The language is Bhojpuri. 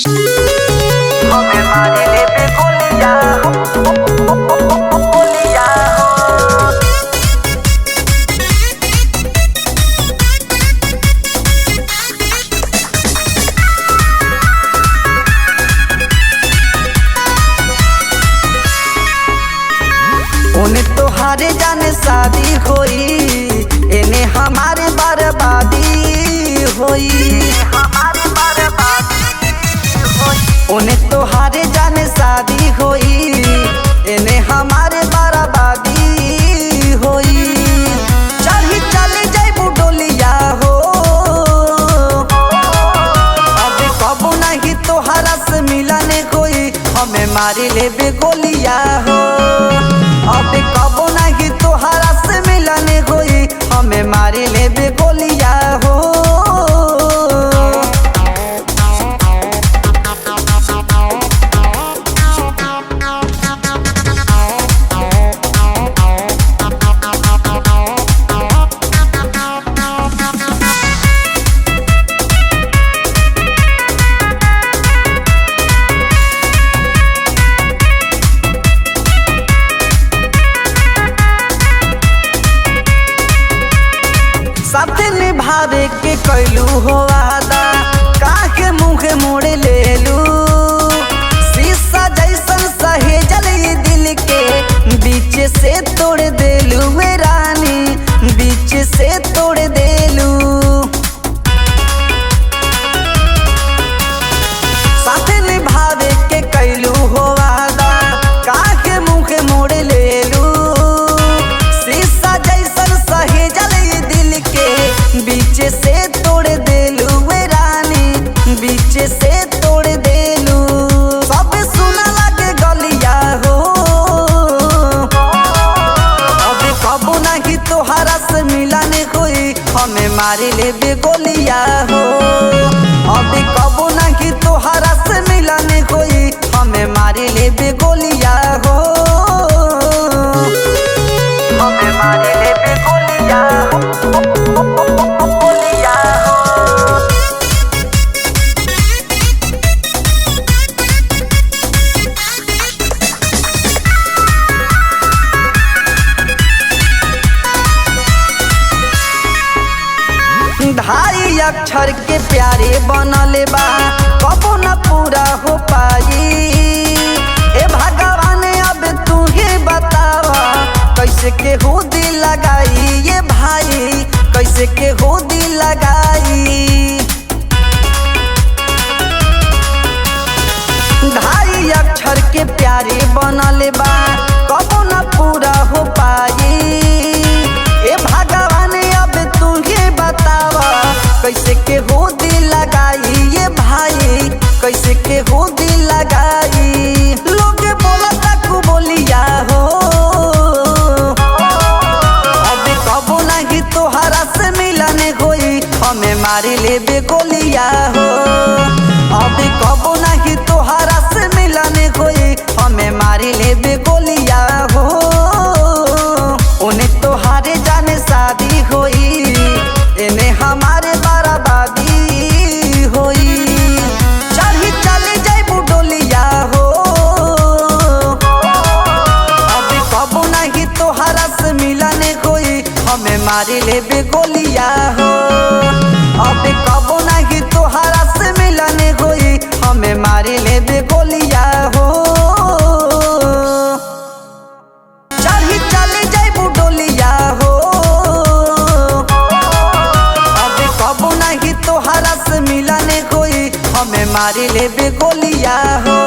हमें मारे ले पे गोलियां गोलियां हो। उन्हें तोहारे जाने शादी होई, इन्हें हमारे बर्बादी होई, हमारे बर्बादी होई। उन्हें तोहारे जाने शादी होई, इन्हें हमारे बर्बादी होई। चढ़ी चले जाइबू डोलिया हो, अब कबो नहीं तोहरा से मिलने कोई, हमें मारी लेबे गोलिया हो। अब कबो नहीं तोहरा से मिलने कोई, हमें मारी लेबे गोलिया हो। साथे निभावे के कैलू हो वादा, काहे मुँह मोड़े लेलू। शीशा जैसन सहेजल ये दिल के, बीच से तोड़ देलू वे रानी, बीच से तोड़ देलू। साथे निभावे के कैलू हो वादा, काहे मुँह मोड़े लेलू। शीशा जैसन सहेजल ये दिल के, बीच से तोड़ देलू वे रानी, बीच से तोड़ देलू। सब सुना लगे गलिया हो, अब कबो नहीं तोहरा से मिलने कोई, हमें मारी लेबे गोलिया हो। अब कबो नहीं तोहरा से मिलने कोई, हमें मारी लेबे गोलिया हो। हमें मारी लेबे गोलिया गोलियां हो। ढाई अक्षर के प्यारे बनले बा, कबो न पूरा हो पाई। ए भगवान अब तू ही बतावा, कैसे के हो दिल लगाई ये भाई, कैसे के हो दिल लगाई। ढाई अक्षर के प्यारे बनले बा, कबो न पूरा हो पाई। ए भगवान अब तू ही बतावा, कैसे के हो दिल लगाई ये भाई, कैसे के हो दिल लगाई। लोग बोला तक बोलिया हो, अब कबो नहीं तोहरा से मिलने कोई, हमें मारी लेबे गोलिया हो। अब कबो नहीं तोहरा से मिलने कोई, हमें मारी लेबे गोलिया हो। उन्हें तोहारे जाने शादी होई, इन्हें हमारे बर्बादी होई। चढ़ी चले जाइबू डोलिया हो, अब कबो नहीं तोहरा से मिलने कोई, हमें मारी लेबे गोलिया हो। अब कबो नहीं तोहरा से मिलने कोई, हमें मारी लेबे गोलिया हो। चढ़ी चले जाइबू डोलिया हो, अब कबो नहीं तोहरा से मिलने कोई, हमें मारी लेबे गोलिया हो।